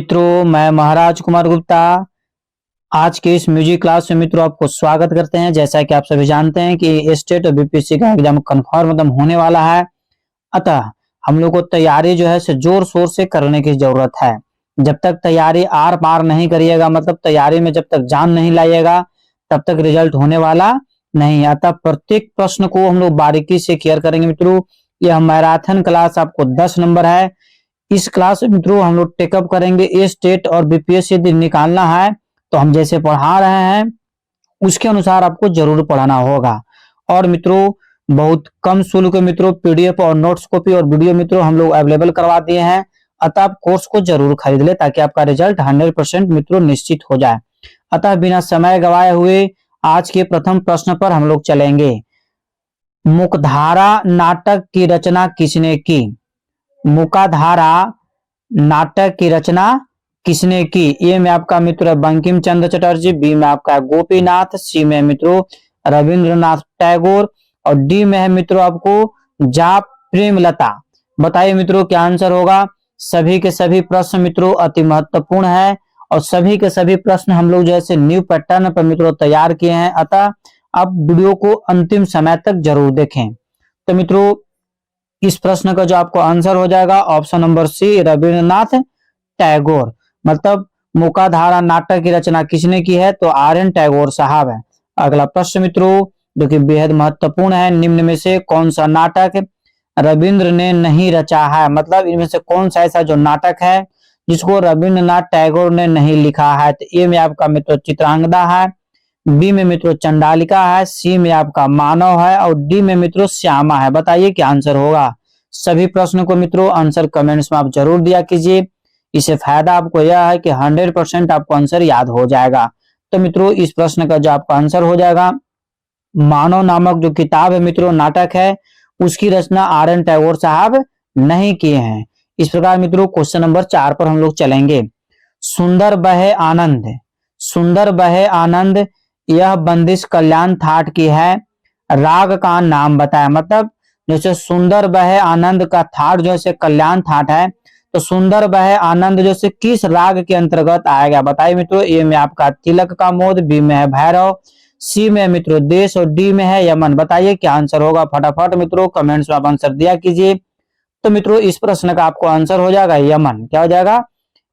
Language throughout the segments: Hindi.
मित्रों, मैं महाराज कुमार गुप्ता आज के इस म्यूजिक क्लास में मित्रों आपको स्वागत करते हैं। जैसा कि आप सभी जानते हैं कि स्टेट और बीपीएससी का एग्जाम कंफर्म एकदम होने वाला है, अतः हम लोग को तैयारी जो है जोर शोर से करने की जरूरत है। जब तक तैयारी आर पार नहीं करिएगा, मतलब तैयारी में जब तक जान नहीं लाइएगा, तब तक रिजल्ट होने वाला नहीं। अतः प्रत्येक प्रश्न को हम लोग बारीकी से क्लियर करेंगे मित्रों। यह मैराथन क्लास आपको 10 नंबर है। इस क्लास में मित्रों हम लोग टेकअप करेंगे ए स्टेट और बीपीएससी यदि निकालना है तो हम जैसे पढ़ा रहे हैं उसके अनुसार आपको जरूर पढ़ाना होगा। और मित्रों बहुत कम शुल्क में मित्रों पीडीएफ और नोट्स कॉपी और वीडियो मित्रों हम लोग अवेलेबल करवा दिए हैं, अतः आप कोर्स को जरूर खरीद ले ताकि आपका रिजल्ट 100% मित्रों निश्चित हो जाए। अतः बिना समय गवाए हुए आज के प्रथम प्रश्न पर हम लोग चलेंगे। मुखधारा नाटक की रचना किसने की? मुखधारा नाटक की रचना किसने की? ए में आपका मित्र बंकिम चंद्र चटर्जी, बी में आपका गोपीनाथ, सी में मित्रों रविंद्रनाथ टैगोर और डी में है मित्रों आपको जा प्रेमलता। बताइए मित्रों क्या आंसर होगा। सभी के सभी प्रश्न मित्रों अति महत्वपूर्ण है और सभी के सभी प्रश्न हम लोग जैसे न्यू पैटर्न पर मित्रों तैयार किए हैं, अतः आप वीडियो को अंतिम समय तक जरूर देखें। तो मित्रों इस प्रश्न का जो आपको आंसर हो जाएगा option number C Rabindranath Tagore. मतलब मुखधारा नाटक की रचना किसने की है? तो आर.एन. टैगोर साहब है। अगला प्रश्न मित्रों जो कि बेहद महत्वपूर्ण है, निम्न में से कौन सा नाटक रविंद्र ने नहीं रचा है? मतलब इनमें से कौन सा ऐसा जो नाटक है जिसको रविंद्रनाथ टैगोर ने नहीं लिखा है? तो ए में आपका मित्रों चित्रांगदा है, बी में मित्रों चंडालिका है, सी में आपका मानव है और डी में मित्रों श्यामा है। बताइए क्या आंसर होगा। सभी प्रश्नों को मित्रों आंसर कमेंट्स में आप जरूर दिया कीजिए। इससे फायदा आपको यह है कि 100% आपको आंसर याद हो जाएगा। तो मित्रों इस प्रश्न का जो आपका आंसर हो जाएगा, मानव नामक जो किताब है मित्रों नाटक है, उसकी रचना आर.एन. टैगोर साहब नहीं किए हैं। इस प्रकार मित्रों क्वेश्चन नंबर 4 पर हम लोग चलेंगे। सुंदर बहे आनंद, सुंदर बहे आनंद यह बंदिश कल्याण थाट की है, राग का नाम बताया। मतलब जैसे सुंदर बहे आनंद का थाट जो है कल्याण थाट है, तो सुंदर बहे आनंद जो से किस राग के अंतर्गत आएगा? बताइए मित्रों। ए में आपका तिलक का मोद, बी में है भैरव, सी में मित्रों देश और डी में है यमन। बताइए क्या आंसर होगा। फटाफट मित्रों कमेंट्स में आप आंसर दिया कीजिए। तो मित्रों इस प्रश्न का आपको आंसर हो जाएगा यमन। क्या हो जाएगा?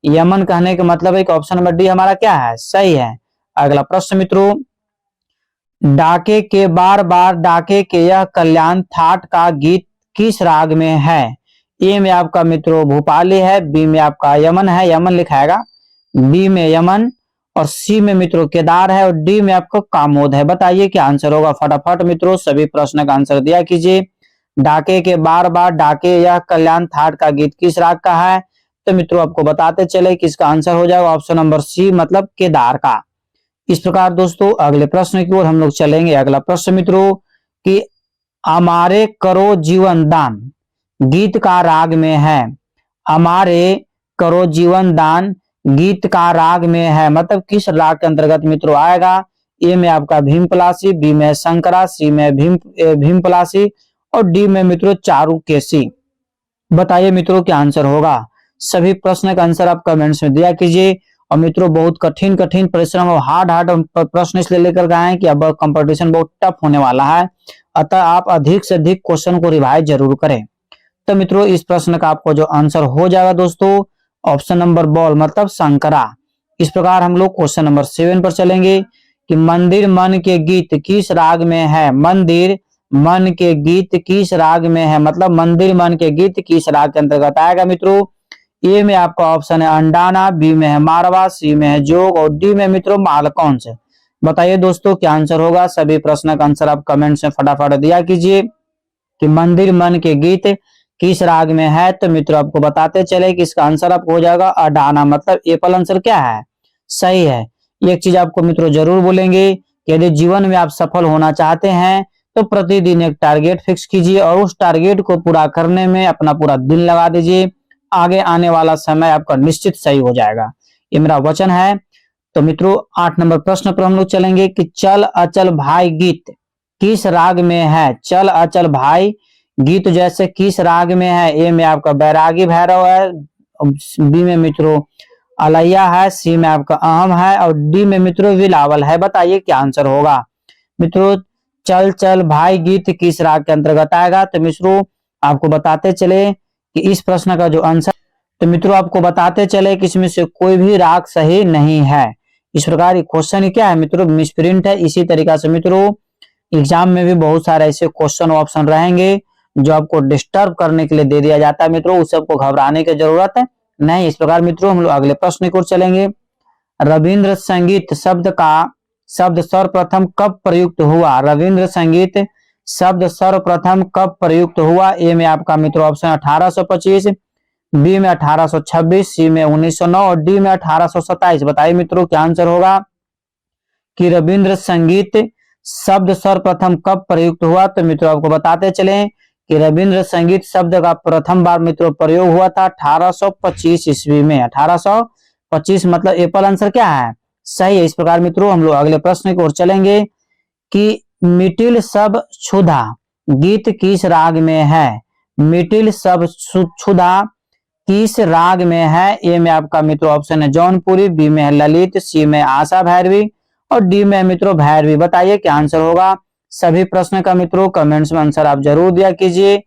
यमन कहने का मतलब है कि ऑप्शन नंबर डी हमारा क्या है? सही है। अगला प्रश्न मित्रों, डाके के बार बार डाके के यह कल्याण थाट का गीत किस राग में है? ए में आपका मित्रों भूपाली है, बी में आपका यमन है, यमन लिखाएगा, बी में यमन और सी में मित्रों केदार है और डी में आपको कामोद है। बताइए क्या आंसर होगा। फटाफट मित्रों सभी प्रश्न का आंसर दिया कीजिए। डाके के बार बार डाके यह कल्याण थाट का गीत किस राग का है? तो मित्रों आपको बताते चले कि इसका आंसर हो जाएगा ऑप्शन नंबर सी, मतलब केदार का। इस प्रकार दोस्तों अगले प्रश्न की ओर हम लोग चलेंगे। अगला प्रश्न मित्रों कि हमारे करो जीवन दान गीत का राग में है, हमारे करो जीवन दान गीत का राग में है, मतलब किस राग के अंतर्गत मित्रों आएगा? ए में आपका भीम पलासी, बी में शंकरा, सी में भीम पलासी और डी में मित्रों चारुकेशी। बताइए मित्रों क्या आंसर होगा। सभी प्रश्न का आंसर आप कमेंट्स में दिया कीजिए। और मित्रों बहुत कठिन कठिन परिश्रम और हार्ड प्रश्न इसलिए लेकर गए हैं कि अब कंपटीशन बहुत टफ होने वाला है, अतः आप अधिक से अधिक क्वेश्चन को रिवाइज जरूर करें। तो मित्रों इस प्रश्न का आपको जो आंसर हो जाएगा दोस्तों ऑप्शन नंबर बॉल, मतलब शंकरा। इस प्रकार हम लोग क्वेश्चन नंबर 7 पर चलेंगे कि मंदिर मन के गीत किस राग में है? मंदिर मन के गीत किस राग में है? मतलब मंदिर मन के गीत किस राग के अंतर्गत आएगा मित्रों? ए में आपका ऑप्शन है अंडाना, बी में है मारवा, सी में है जोग और डी में मित्रों मालकौंस। बताइए दोस्तों क्या आंसर होगा। सभी प्रश्न का आंसर आप कमेंट में फटाफट दिया कीजिए कि मंदिर मन के गीत किस राग में है। तो मित्रों आपको बताते चले कि इसका आंसर आपको हो जाएगा अडाना, मतलब एपल आंसर क्या है? सही है। एक चीज आपको मित्रों जरूर बोलेंगे कि यदि जीवन में आप सफल होना चाहते हैं तो प्रतिदिन एक टारगेट फिक्स कीजिए और उस टारगेट को पूरा करने में अपना पूरा दिन लगा दीजिए। आगे आने वाला समय आपका निश्चित सही हो जाएगा, ये मेरा वचन है। तो मित्रों 8 नंबर प्रश्न पर हम लोग चलेंगे कि चल अचल भाई गीत किस राग में है? चल अचल भाई गीत जैसे किस राग में है? ए में आपका बैरागी भैरव है, बी में मित्रों अलैया है, सी में आपका अहम है और डी में मित्रों बिलावल है। बताइए क्या आंसर होगा। मित्रों चल चल भाई गीत किस राग के अंतर्गत आएगा। तो मित्रों आपको बताते चले कि इस प्रश्न का जो आंसर, तो मित्रों आपको बताते चले कि इसमें से कोई भी राग सही नहीं है। इस प्रकार ये क्वेश्चन क्या है मित्रों, मिसप्रिंट है। इसी तरीका से मित्रों एग्जाम में भी बहुत सारे ऐसे क्वेश्चन ऑप्शन रहेंगे जो आपको डिस्टर्ब करने के लिए दे दिया जाता है मित्रों, उस सबको घबराने की जरूरत है नहीं। इस प्रकार मित्रों हम लोग अगले प्रश्न की ओर चलेंगे। रविंद्र संगीत शब्द का शब्द सर्वप्रथम कब प्रयुक्त हुआ। रविंद्र संगीत शब्द सर्वप्रथम कब प्रयुक्त हुआ। ए में आपका मित्रों ऑप्शन 1825, बी में 1826, सी में 1909 और डी में 1827। बताइए मित्रों क्या आंसर होगा कि रविंद्र संगीत शब्द सर्वप्रथम कब प्रयुक्त हुआ। तो मित्रों आपको बताते चले कि रविंद्र संगीत शब्द का प्रथम बार मित्रों प्रयोग हुआ था 1825 ईस्वी में। 1825 मतलब एप्पल आंसर क्या है, सही है। इस प्रकार मित्रों हम लोग अगले प्रश्न की ओर चलेंगे कि मिटिल सब क्षुधा गीत किस राग में है। मिटिल सब क्षुधा किस राग में है। ए में आपका मित्रों ऑप्शन है जौनपुरी, बी में है ललित, सी में आशा भैरवी और डी में मित्रों भैरवी। बताइए क्या आंसर होगा। सभी प्रश्न का मित्रों कमेंट्स में आंसर आप जरूर दिया कीजिए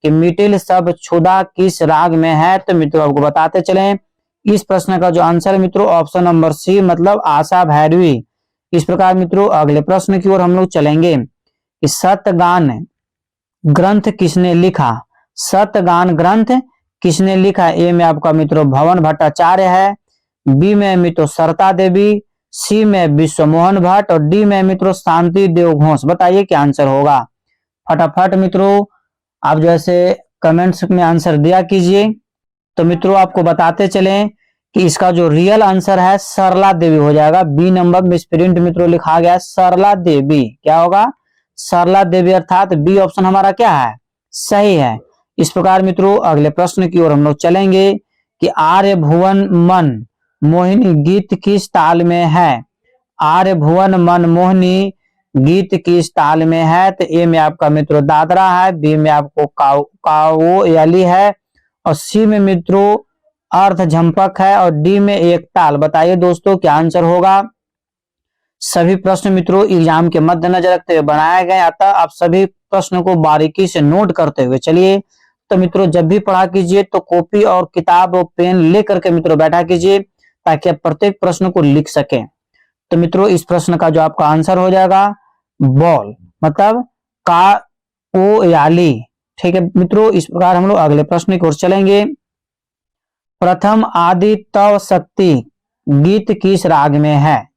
कि मिटिल सब क्षुधा किस राग में है। तो मित्रों आपको बताते चलें इस प्रश्न का जो आंसर है मित्रों ऑप्शन नंबर सी मतलब आशा भैरवी। इस प्रकार मित्रों अगले प्रश्न की ओर हम लोग चलेंगे कि सतगान ग्रंथ किसने लिखा। सतगान ग्रंथ किसने लिखा। ए में आपका मित्रों भवन भट्टाचार्य है, बी में मित्रों सरता देवी, सी में विश्वमोहन भट्ट और डी में मित्रों शांति देव घोष। बताइए क्या आंसर होगा। फटाफट मित्रों आप जैसे कमेंट्स में आंसर दिया कीजिए। तो मित्रों आपको बताते चलें कि इसका जो रियल आंसर है सरला देवी हो जाएगा। बी नंबर में प्रिंट मित्रों लिखा गया है सरला देवी। क्या होगा, सरला देवी, अर्थात बी ऑप्शन हमारा क्या है, सही है। इस प्रकार मित्रों अगले प्रश्न की ओर हम लोग चलेंगे कि आर्य भुवन मन मोहिनी गीत किस ताल में है। आर्य भुवन मन मोहिनी गीत किस ताल में है। तो ए में आपका मित्रों दादरा है, बी में आपको कावोयाली है और सी में मित्रों अर्ध झंपक है और डी में एक ताल। बताइए दोस्तों क्या आंसर होगा। सभी प्रश्न मित्रों एग्जाम के मद्देनजर रखते हुए बनाए गए, अतः आप सभी प्रश्न को बारीकी से नोट करते हुए चलिए। तो मित्रों जब भी पढ़ा कीजिए तो कॉपी और किताब और पेन लेकर के मित्रों बैठा कीजिए ताकि आप प्रत्येक प्रश्न को लिख सकें। तो मित्रों इस प्रश्न का जो आपका आंसर हो जाएगा बॉल मतलब काओयाली। ठीक है मित्रों, इस प्रकार हम लोग अगले प्रश्न की ओर चलेंगे। प्रथम आदि तव शक्ति गीत किस राग में है।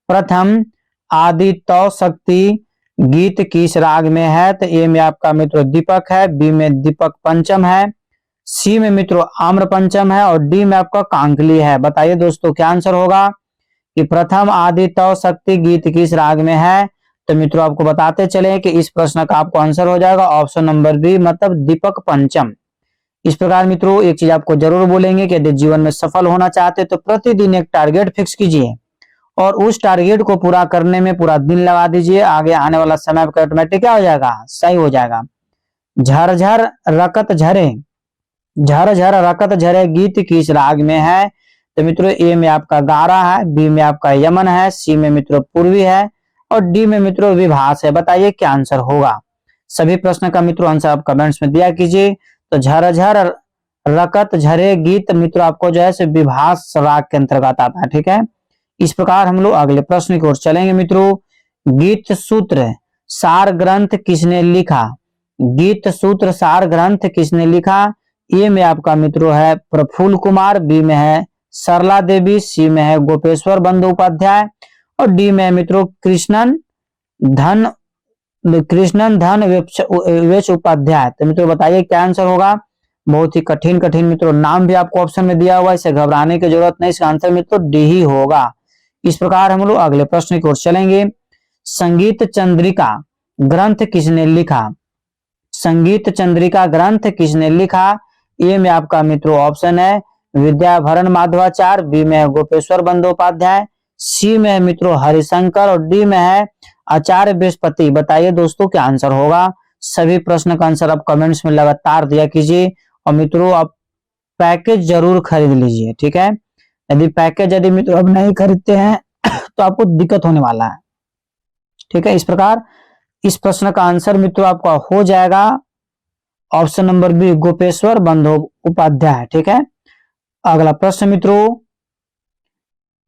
प्रथम आदि तव शक्ति गीत किस राग में है। तो ए में आपका मित्रों दीपक है, बी में दीपक पंचम है, सी में मित्रों आम्र पंचम है और डी में आपका कांकली है। बताइए दोस्तों क्या आंसर होगा कि प्रथम आदि तव शक्ति गीत किस राग में है। तो मित्रों आपको बताते चले कि इस प्रश्न का आपको आंसर हो जाएगा ऑप्शन नंबर बी मतलब दीपक पंचम। इस प्रकार मित्रों एक चीज आपको जरूर बोलेंगे कि यदि जीवन में सफल होना चाहते तो प्रतिदिन एक टारगेट फिक्स कीजिए और उस टारगेट को पूरा करने में पूरा दिन लगा दीजिए। आगे आने वाला समय आपका ऑटोमेटिक क्या हो जाएगा, सही हो जाएगा। झरझर रकत झरे, झरझर रकत झरे गीत किस राग में है। तो मित्रों ए में आपका गारा है, बी में आपका यमन है, सी में मित्रों पूर्वी है और डी में मित्रों विभास है। बताइए क्या आंसर होगा। सभी प्रश्न का मित्रों आंसर आप कमेंट्स में दिया कीजिए। तो झरझर रकत झरे गीत मित्रों आपको जो है विभास राग के अंतर्गत आता है। ठीक है, इस प्रकार हम लोग अगले प्रश्न की ओर चलेंगे। मित्रों गीत सूत्र सार ग्रंथ किसने लिखा। गीत सूत्र सार ग्रंथ किसने लिखा। ए में आपका मित्रों है प्रफुल्ल कुमार, बी में है सरला देवी, सी में है गोपेश्वर बंदोपाध्याय और डी में है मित्रों कृष्णन धन वेश उपाध्याय। तो मित्रों बताइए क्या आंसर होगा। बहुत ही कठिन कठिन मित्रों नाम भी आपको ऑप्शन में दिया हुआ है, इसे घबराने की जरूरत नहीं। इसका आंसर मित्रों डी ही होगा। इस प्रकार हम लोग अगले प्रश्न की ओर चलेंगे। संगीत चंद्रिका ग्रंथ किसने लिखा। संगीत चंद्रिका ग्रंथ किसने लिखा। ए में आपका मित्रों ऑप्शन है विद्याभरण माधवाचार्य, बी में है गोपेश्वर बंदोपाध्याय, सी में है मित्रों हरिशंकर और डी में है आचार्य बृहस्पति। बताइए दोस्तों क्या आंसर होगा। सभी प्रश्न का आंसर आप कमेंट्स में लगातार दिया कीजिए और मित्रों आप पैकेज जरूर खरीद लीजिए। ठीक है, यदि पैकेज यदि मित्रों अब नहीं खरीदते हैं तो आपको दिक्कत होने वाला है। ठीक है, इस प्रकार इस प्रश्न का आंसर मित्रों आपका हो जाएगा option number B, Gopeshwar Bandopadhyay. ठीक है, अगला प्रश्न मित्रों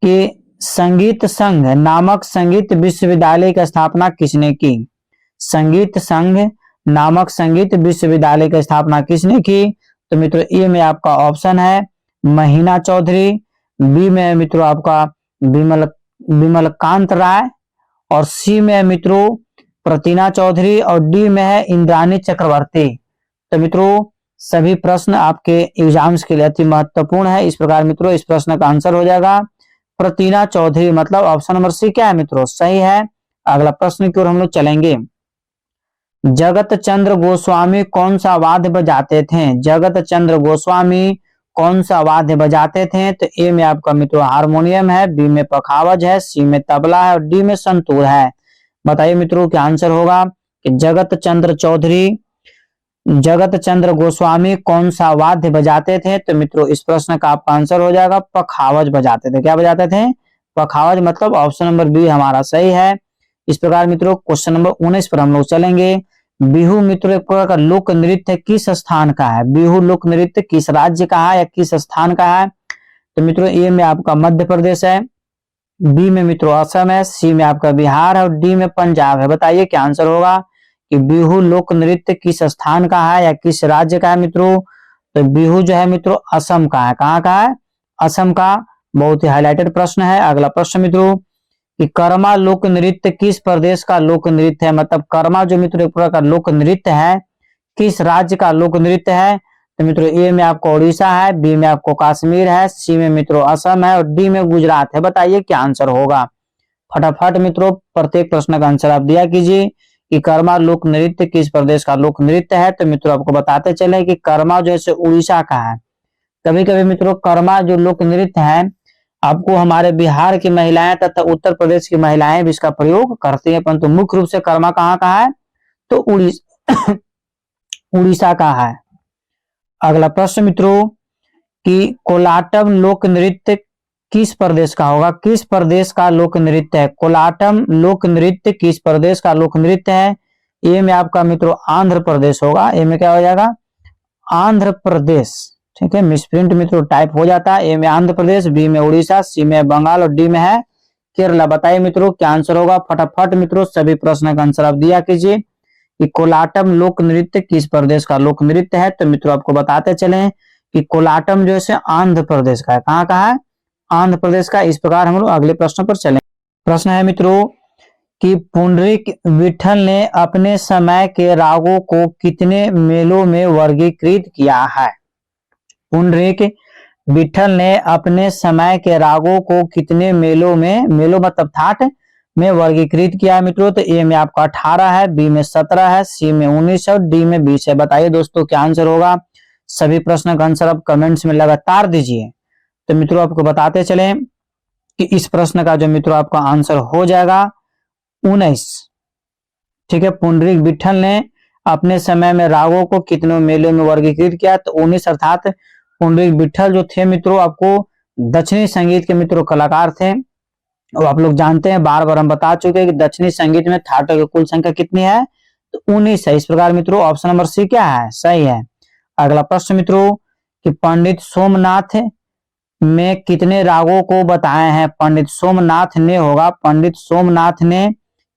कि संगीत संघ नामक संगीत विश्वविद्यालय की स्थापना किसने की? संगीत संघ नामक संगीत विश्वविद्यालय की स्थापना किसने की? तो मित्रों ए में आपका ऑप्शन है महीना चौधरी, बी में मित्रों आपका विमलकांत राय, और सी में मित्रों प्रतिना चौधरी, और डी में है इंद्राणी चक्रवर्ती। तो मित्रों सभी प्रश्न आपके एग्जाम्स के लिए अति महत्वपूर्ण है। इस प्रकार मित्रों इस प्रश्न का आंसर हो जाएगा प्रतिना चौधरी, मतलब ऑप्शन नंबर सी क्या है मित्रों? सही है। अगला प्रश्न की ओर हम लोग चलेंगे। जगत चंद्र गोस्वामी कौन सा वाद्य बजाते थे? जगत चंद्र गोस्वामी कौन सा वाद्य बजाते थे? तो ए में आपका मित्रों हारमोनियम है, बी में पखावज है, सी में तबला है, और डी में संतूर है। बताइए मित्रों क्या आंसर होगा कि जगत चंद्र गोस्वामी कौन सा वाद्य बजाते थे? तो मित्रों इस प्रश्न का आपका आंसर हो जाएगा पखावज बजाते थे। क्या बजाते थे? पखावज, मतलब ऑप्शन नंबर बी हमारा सही है। इस प्रकार मित्रों क्वेश्चन नंबर 19 पर हम लोग चलेंगे। बिहू मित्रों एक प्रकार का लोक नृत्य किस स्थान का है? बिहू लोक नृत्य किस राज्य का है या किस स्थान का है? तो मित्रों ए में आपका मध्य प्रदेश है, बी में मित्रों असम है, सी में आपका बिहार है, और डी में पंजाब है। बताइए क्या आंसर होगा कि बिहू लोक नृत्य किस स्थान का है या किस राज्य का है मित्रों? तो बिहू जो है मित्रों असम का है। कहाँ का है? असम का। बहुत ही हाईलाइटेड प्रश्न है। अगला प्रश्न मित्रों कि कर्मा लोक नृत्य किस प्रदेश का लोक नृत्य है? मतलब कर्मा जो मित्रों एक प्रकार का लोक नृत्य है किस राज्य का लोक नृत्य है? तो मित्रों ए में आपको उड़ीसा है, बी में आपको कश्मीर है, सी में मित्रों असम है, और डी में गुजरात है। बताइए क्या आंसर होगा? फटाफट मित्रों प्रत्येक प्रश्न का आंसर आप दिया कीजिए कि कर्मा लोक नृत्य किस प्रदेश का लोक नृत्य है। तो मित्रों आपको बताते चले कि कर्मा जो है उड़ीसा का है। कभी कभी मित्रों कर्मा जो लोक नृत्य है आपको हमारे बिहार की महिलाएं तथा उत्तर प्रदेश की महिलाएं भी इसका प्रयोग करती हैं, परंतु मुख्य रूप से कर्मा कहाँ का है? तो उड़ीसा का है। अगला प्रश्न मित्रों कि कोलाटम लोक नृत्य किस प्रदेश का होगा? किस प्रदेश का लोक नृत्य है? कोलाटम लोक नृत्य किस प्रदेश का लोक नृत्य है? ए में आपका मित्रों आंध्र प्रदेश होगा। ए में क्या हो जाएगा? आंध्र प्रदेश। ठीक है, मिसप्रिंट मित्रों टाइप हो जाता है। ए में आंध्र प्रदेश, बी में उड़ीसा, सी में बंगाल, और डी में है केरला। बताइए मित्रों क्या आंसर होगा? फटाफट मित्रों सभी प्रश्न का आंसर आप दिया कीजिए कि कोलाटम लोक नृत्य किस प्रदेश का लोक नृत्य है। तो मित्रों आपको बताते चले कि कोलाटम जो है आंध्र प्रदेश का है। कहाँ का है? आंध्र प्रदेश का। इस प्रकार हम लोग अगले प्रश्न पर चलें। प्रश्न है मित्रों कि पुंडरीक विठल ने अपने समय के रागों को कितने मेलों में वर्गीकृत किया है? पुंडरीक विठल ने अपने समय के रागों को कितने मेलों मतलब थाट में वर्गीकृत किया है मित्रों? तो ए में आपका 18 है, बी में 17 है, सी में 19 है, और डी में 20 है। बताइए दोस्तों क्या आंसर होगा? सभी प्रश्न का आंसर आप कमेंट्स में लगातार दीजिए। तो मित्रों आपको बताते चले कि इस प्रश्न का जो मित्रों आपका आंसर हो जाएगा 19। ठीक है, पुंडरीक विठल ने अपने समय में रागों को कितने मेलों में वर्गीकृत किया? तो 19, अर्थात पुंडरीक विठल जो थे मित्रों आपको दक्षिणी संगीत के मित्रों कलाकार थे। और आप लोग जानते हैं, बार बार हम बता चुके हैं कि दक्षिणी संगीत में थाटों की कुल संख्या कितनी है? तो 19 है। इस प्रकार मित्रों ऑप्शन नंबर सी क्या है? सही है। अगला प्रश्न मित्रों कि पंडित सोमनाथ में कितने रागों को बताए हैं? पंडित सोमनाथ ने होगा, पंडित सोमनाथ ने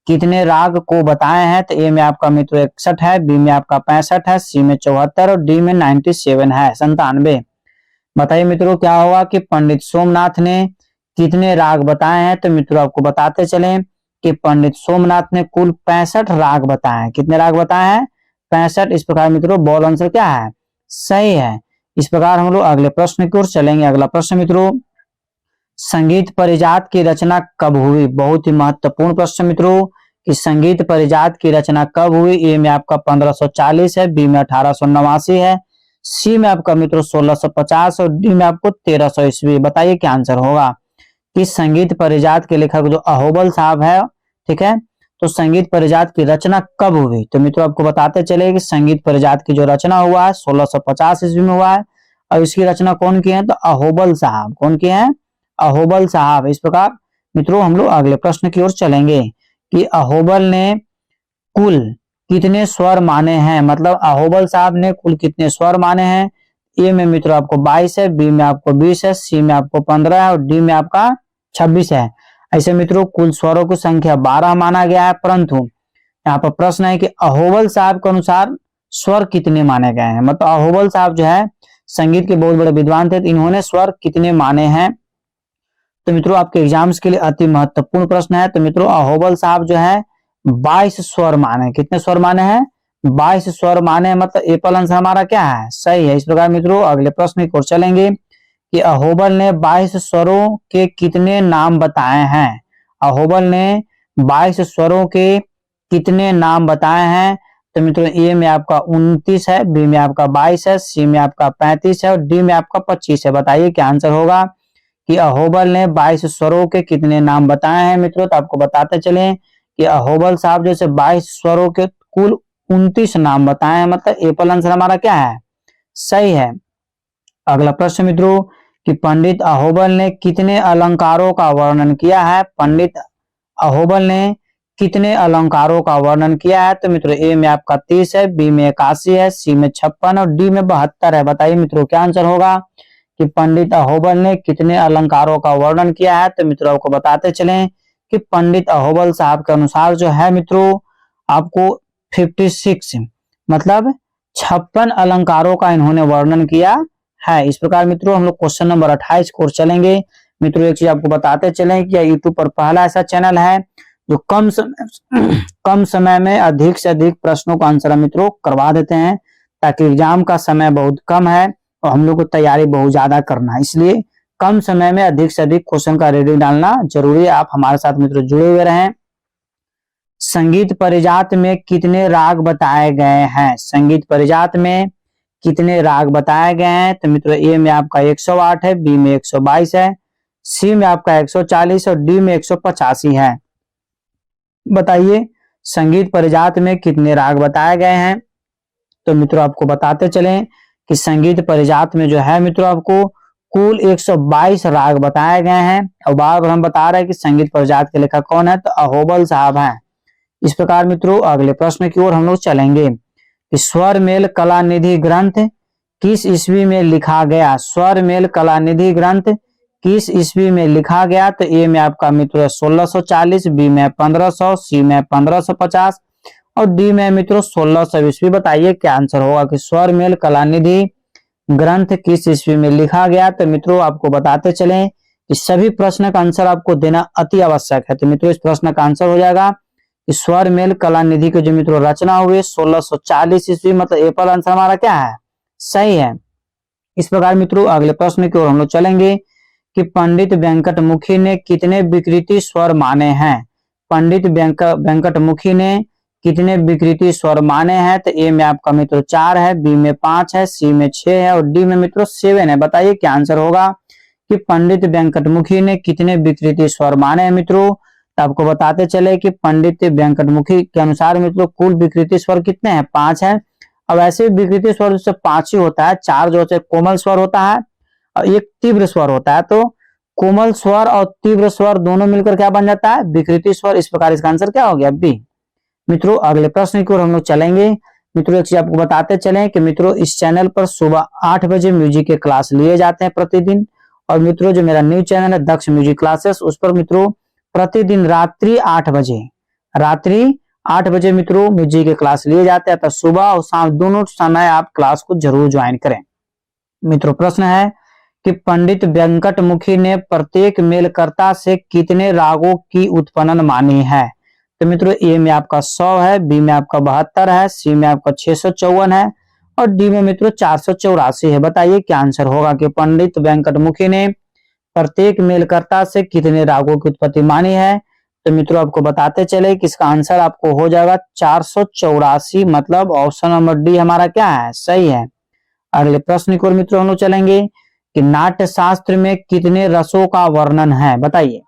कितने राग को बताए हैं? तो ए में आपका मित्रों 61 है, बी में आपका 65 है, सी में 74, और डी में 97 है, 97। बताइए मित्रों क्या होगा कि पंडित सोमनाथ ने कितने राग बताए हैं? तो मित्रों आपको बताते चले कि पंडित सोमनाथ ने कुल 65 राग बताए हैं। कितने राग बताए हैं? 65। इस प्रकार मित्रों बॉल आंसर क्या है? सही है। इस प्रकार हम लोग अगले प्रश्न की ओर चलेंगे। अगला प्रश्न मित्रों संगीत परिजात की रचना कब हुई? बहुत ही महत्वपूर्ण प्रश्न मित्रों कि संगीत परिजात की रचना कब हुई? ए में आपका 1540 है, बी में 1889 है, सी में आपका मित्रों 1650, और डी में आपको 1300 ईस्वी। बताइए क्या आंसर होगा कि संगीत परिजात के लेखक जो अहोबल साहब है, ठीक है, तो संगीत परिजात की रचना कब हुई? तो मित्रों आपको बताते चले कि संगीत परिजात की जो रचना हुआ है 1650 ईस्वी में हुआ है। और इसकी रचना कौन की है? तो अहोबल साहब। कौन की है? अहोबल साहब। इस प्रकार मित्रों हम लोग अगले प्रश्न की ओर चलेंगे कि अहोबल ने कुल कितने स्वर माने हैं, मतलब अहोबल साहब ने कुल कितने स्वर माने हैं। ए में मित्रों आपको 22 है, बी में आपको 20 है, सी में आपको 15 है और डी में आपका 26 है। ऐसे मित्रों कुल स्वरों की संख्या 12 माना गया है, परंतु यहाँ पर प्रश्न है कि अहोबल साहब के अनुसार स्वर कितने माने गए हैं। मतलब अहोबल साहब जो है संगीत के बहुत बड़े विद्वान थे, तो इन्होंने स्वर कितने माने हैं। तो मित्रों आपके एग्जाम्स के लिए अति महत्वपूर्ण प्रश्न है। तो मित्रों अहोबल साहब जो है 22 स्वर माने, कितने स्वर माने हैं, 22 स्वर माने हैं। मतलब एपल आंसर हमारा क्या है, सही है। इस प्रकार मित्रों अगले प्रश्न की ओर चलेंगे कि अहोबल ने 22 स्वरों के कितने नाम बताए हैं। अहोबल ने 22 स्वरों के कितने नाम बताए हैं। तो मित्रों ए में आपका 29 है, बी में आपका 22 है, सी में आपका 35 है और डी में आपका 25 है। बताइए क्या आंसर होगा कि अहोबल ने 22 स्वरों के कितने नाम बताए हैं। मित्रों तो आपको बताते चले कि अहोबल साहब जैसे 22 स्वरों के कुल 29 नाम बताए हैं। मतलब एपल आंसर हमारा क्या है, सही है। अगला प्रश्न मित्रों कि पंडित अहोबल ने कितने अलंकारों का वर्णन किया है। पंडित अहोबल ने कितने अलंकारों का वर्णन किया है। तो मित्रों ए में आपका 30 है, बी में 81 है, सी में 56 और डी में 72 है। बताइए मित्रों क्या आंसर होगा कि पंडित अहोबल ने कितने अलंकारों का वर्णन किया है। तो मित्रों आपको बताते चलें कि पंडित अहोबल साहब के अनुसार जो है मित्रों आपको 56 मतलब 56 अलंकारों का इन्होंने वर्णन किया है। इस प्रकार मित्रों हम लोग क्वेश्चन नंबर 28 की ओर चलेंगे। मित्रों एक चीज आपको बताते चलें कि यूट्यूब पर पहला ऐसा चैनल है जो कम समय में अधिक से अधिक प्रश्नों का आंसर मित्रों करवा देते हैं, ताकि एग्जाम का समय बहुत कम है और हम लोग को तैयारी बहुत ज्यादा करना है, इसलिए कम समय में अधिक से अधिक क्वेश्चन का रीडिंग डालना जरूरी है। आप हमारे साथ मित्रों जुड़े हुए रहें। संगीत परिजात में कितने राग बताए गए हैं। संगीत परिजात में कितने राग बताए गए हैं। तो मित्रों ए में आपका 108 है, बी में 122 है, सी में आपका 140 और डी में 185 है। बताइए संगीत परिजात में कितने राग बताए गए हैं। तो मित्रों आपको बताते चलें कि संगीत परिजात में जो है मित्रों आपको कुल 122 राग बताए गए हैं। और बार बार हम बता रहे हैं कि संगीत परिजात के लेखक कौन है, तो अहोबल साहब हैं। इस प्रकार मित्रों अगले प्रश्न की ओर हम लोग चलेंगे कि स्वर मेल कला निधि ग्रंथ किस ईस्वी में लिखा गया। स्वर मेल कला निधि ग्रंथ किस ईस्वी में लिखा गया। तो ए में आपका मित्रों 1640, बी में 1500, सी में 1550 और डी में मित्रों 1600 ईस्वी। बताइए क्या आंसर होगा कि स्वर मेल कला निधि ग्रंथ किस ईस्वी में लिखा गया। तो मित्रों आपको बताते चलें कि सभी प्रश्न का आंसर आपको देना अति आवश्यक है। तो मित्रों इस प्रश्न का आंसर हो जाएगा कि स्वर मेल कला निधि की जो मित्रों रचना हुई 1640 ईस्वी। मतलब एपल आंसर हमारा क्या है, सही है। इस प्रकार मित्रों अगले प्रश्न की ओर हम लोग चलेंगे कि पंडित वेंकटमुखी ने कितने विकृति स्वर माने हैं। पंडित वेंकटमुखी ने कितने विकृति स्वर माने हैं। तो ए में आपका मित्रों 4 है, बी में 5 है, सी में 6 है और डी में मित्रों 7 है। बताइए क्या आंसर होगा कि पंडित वेंकटमुखी ने कितने विकृति स्वर माने हैं। मित्रों तो आपको बताते चले कि पंडित वेंकटमुखी के अनुसार मित्रों कुल विकृति स्वर कितने हैं, 5 है। अब ऐसे विकृति स्वर जैसे 5 ही होता है, 4 जो है कोमल स्वर होता है और एक तीव्र स्वर होता है। तो कोमल स्वर और तीव्र स्वर दोनों मिलकर क्या बन जाता है, विकृति स्वर। इस प्रकार इसका आंसर क्या हो गया, बी। मित्रों अगले प्रश्न की ओर हम लोग चलेंगे। मित्रों एक चीज आपको बताते चलें कि मित्रों इस चैनल पर सुबह 8 बजे म्यूजिक के क्लास लिए जाते हैं प्रतिदिन। और मित्रों जो मेरा न्यू चैनल है दक्ष म्यूजिक क्लासेस, उस पर मित्रों प्रतिदिन रात्रि 8 बजे मित्रों म्यूजिक के क्लास लिए जाते हैं। तो सुबह और शाम दोनों समय आप क्लास को जरूर ज्वाइन करें। मित्रों प्रश्न है कि पंडित वेंकटमुखी ने प्रत्येक मेलकर्ता से कितने रागों की उत्पन्न मानी है। तो मित्रों ए में आपका 100 है, बी में आपका 72 है, सी में आपका 654 है और डी में मित्रों 484 है। बताइए क्या आंसर होगा कि पंडित वेंकटमुखी ने प्रत्येक मेलकर्ता से कितने रागों की उत्पत्ति मानी है। तो मित्रों आपको बताते चले कि इसका आंसर आपको हो जाएगा 484। मतलब ऑप्शन नंबर डी हमारा क्या है, सही है। अगले प्रश्न की ओर मित्रों हम लोग चलेंगे कि नाट्य शास्त्र में कितने रसों का वर्णन है। बताइए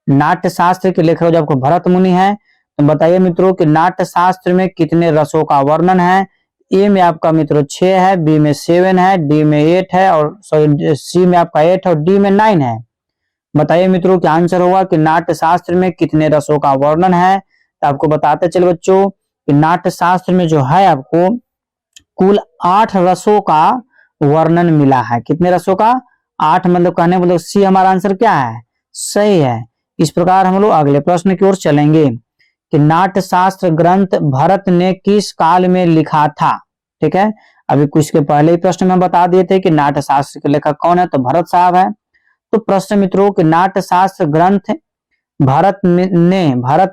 नाट्य शास्त्र के लेखक जो आपको भरत मुनि है, तो बताइए मित्रों कि नाट्य शास्त्र में कितने रसों का वर्णन है। ए में आपका मित्रों 6 है, बी में 7 है, डी में 8 है और सी में आपका 8 है और डी में 9 है। बताइए मित्रों क्या आंसर होगा कि नाट्य शास्त्र में कितने रसों का वर्णन है। तो आपको बताते चले बच्चों कि नाट्य शास्त्र में जो है आपको कुल 8 रसों का वर्णन मिला है। कितने रसों का? 8, मतलब कहने मतलब सी हमारा आंसर क्या है, सही है। इस प्रकार हम लोग अगले प्रश्न की ओर चलेंगे कि नाट्य शास्त्र ग्रंथ भरत ने किस काल में लिखा था। ठीक है, अभी कुछ के पहले ही प्रश्न में बता दिए थे कि नाट्य शास्त्र के लेखक कौन है, तो भरत साहब है। तो प्रश्न मित्रों कि नाट्य शास्त्र ग्रंथ भरत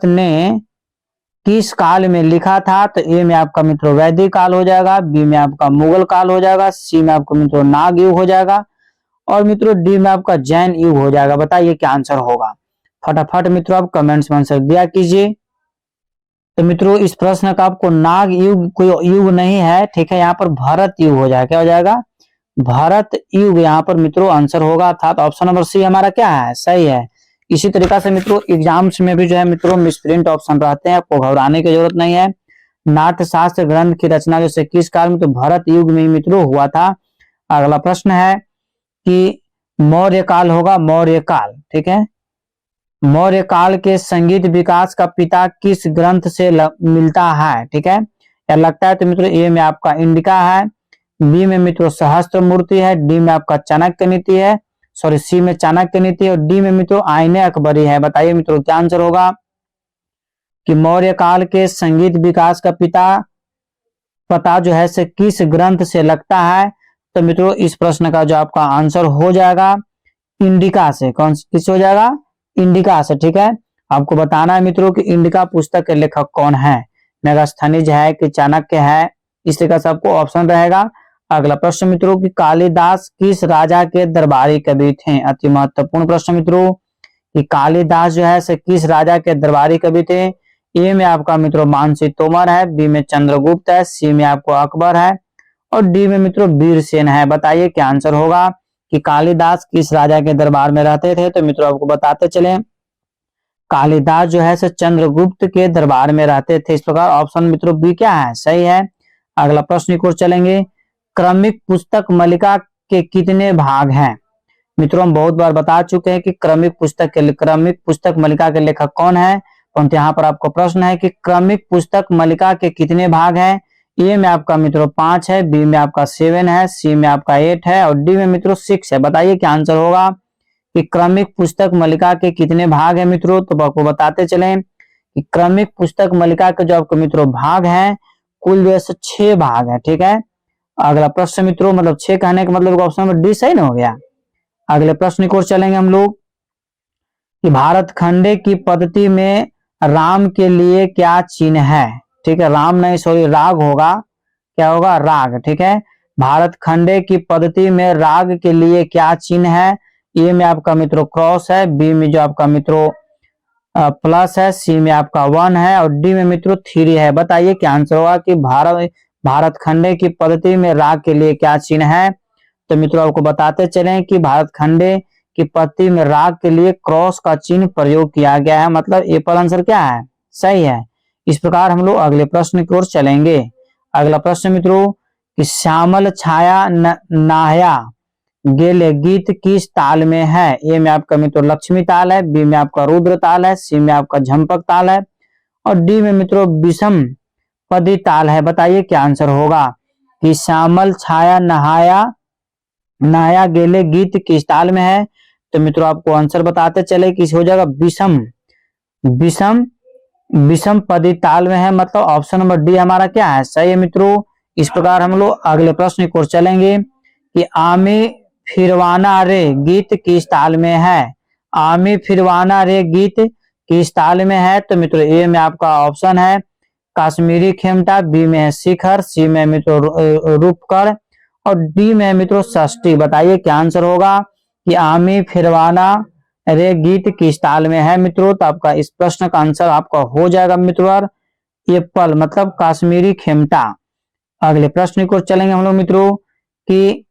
ने किस काल में लिखा था। तो ए में आपका मित्रों वैदिक काल हो जाएगा, बी में आपका मुगल काल हो जाएगा, सी में आपको मित्रों नाग युग हो जाएगा और मित्रों डी में आपका जैन युग हो जाएगा। बताइए क्या आंसर होगा। फटाफट मित्रों आप कमेंट्स में आंसर दिया कीजिए। तो मित्रों इस प्रश्न का आपको नाग युग कोई युग नहीं है, ठीक है, यहाँ पर भरत युग हो जाएगा। क्या हो जाएगा? भरत युग यहाँ पर मित्रों आंसर होगा, अर्थात ऑप्शन नंबर सी हमारा क्या है, सही है। इसी तरीका से मित्रों एग्जाम्स में भी जो है मित्रों मिसप्रिंट ऑप्शन रहते हैं, आपको घबराने की जरूरत नहीं है। नाट्य शास्त्र ग्रंथ की रचना जैसे किस काल में, तो भरत युग में मित्रों हुआ था। अगला प्रश्न है कि मौर्य काल होगा, मौर्य काल, ठीक है। मौर्य काल के संगीत विकास का पिता किस ग्रंथ से मिलता है, ठीक है, या लगता है। तो मित्रों ए में आपका इंडिका है, बी में मित्रों सहस्त्र मूर्ति है, डी में आपका चाणक्य नीति है, सॉरी सी में चाणक्य नीति है और डी में मित्रों आईने अकबरी है। बताइए मित्रों क्या आंसर होगा कि मौर्य काल के संगीत विकास का पता जो है से किस ग्रंथ से लगता है। तो मित्रों इस प्रश्न का जो आपका आंसर हो जाएगा इंडिका से। कौन किस हो जाएगा? इंडिका से, ठीक है। आपको बताना है मित्रों कि इंडिका पुस्तक के लेखक कौन है, मेगास्थनीज है कि चाणक्य है, इस तरीके से आपको ऑप्शन रहेगा। अगला प्रश्न मित्रों कि कालिदास किस राजा के दरबारी कवि थे। अति महत्वपूर्ण प्रश्न मित्रों कि कालिदास जो है से किस राजा के दरबारी कवि थे। ए में आपका मित्रों मानसी तोमर है, बी में चंद्रगुप्त है, सी में आपको अकबर है और डी में मित्रों वीरसेन है। बताइए क्या आंसर होगा कि कालिदास किस राजा के दरबार में रहते थे। तो मित्रों आपको बताते चले कालिदास जो है से चंद्रगुप्त के दरबार में रहते थे। इस प्रकार ऑप्शन मित्रों बी क्या है, सही है। अगला प्रश्न की ओर चलेंगे। क्रमिक पुस्तक मालिका के कितने भाग हैं। मित्रों हम बहुत बार बता चुके हैं कि क्रमिक पुस्तक मालिका के लेखक कौन है, परंतु यहाँ पर आपको प्रश्न है कि क्रमिक पुस्तक मालिका के कितने भाग हैं। ए में आपका मित्रों 5 है, बी में आपका 7 है, सी में आपका 8 है और डी में मित्रों 6 है। बताइए क्या आंसर होगा कि क्रमिक पुस्तक मालिका के कितने भाग है मित्रों। तो आपको बताते चले कि क्रमिक पुस्तक मालिका के जो आपको मित्रों भाग हैं कुल जो है 6 भाग है, ठीक है। अगला प्रश्न मित्रों मतलब 6 कहने का मतलब ऑप्शन नंबर डी सही ना हो गया। अगले प्रश्न की ओर चलेंगे हम लोग कि भारत खंडे की पद्धति में राम के लिए क्या चिन्ह है। ठीक है, राम नहीं सॉरी राग होगा, क्या होगा, राग, ठीक है। भारत खंडे की पद्धति में राग के लिए क्या चिन्ह है। ए में आपका मित्रों क्रॉस है, बी में जो आपका मित्रों प्लस है, सी में आपका 1 है और डी में मित्रों 3 है। बताइए क्या आंसर होगा कि भारत खंडे की पद्धति में राग के लिए क्या चिन्ह है। तो मित्रों आपको बताते चले कि भारत खंडे की पद्धति में राग के लिए क्रॉस का चिन्ह प्रयोग किया गया है, मतलब ए पर आंसर क्या है, सही है। इस प्रकार हम लोग अगले प्रश्न की ओर चलेंगे। अगला प्रश्न मित्रों कि श्यामल छाया नाहया गेले गीत किस ताल में है। ए में आपका मित्रों लक्ष्मी ताल है, बी में आपका रुद्र ताल है, सी में आपका झंपक ताल है और डी में मित्रों विषम पदी ताल है। बताइए क्या आंसर होगा कि श्यामल छाया नहाया गेले गीत किस ताल में है। तो मित्रों आपको आंसर बताते चले कि हो जाएगा विषम विषम विषम पदी ताल में है, मतलब ऑप्शन नंबर डी हमारा क्या है, सही है मित्रों। इस प्रकार हम लोग अगले प्रश्न की ओर चलेंगे कि आमी फिरवाना रे गीत किस ताल में है। आमी फिरवाना रे गीत किस ताल में है। तो मित्रों ए में आपका ऑप्शन है कश्मीरी खेमटा, बी में है शिखर, सी में मित्रों रूपकर और डी में मित्रों षष्ठी। बताइए क्या आंसर होगा कि आमी फिरवाना रे गीत किस ताल में है मित्रों। तो आपका इस प्रश्न का आंसर आपका हो जाएगा मित्रों एप्पल, मतलब कश्मीरी खेमटा। अगले प्रश्न की ओर चलेंगे हम लोग मित्रों कि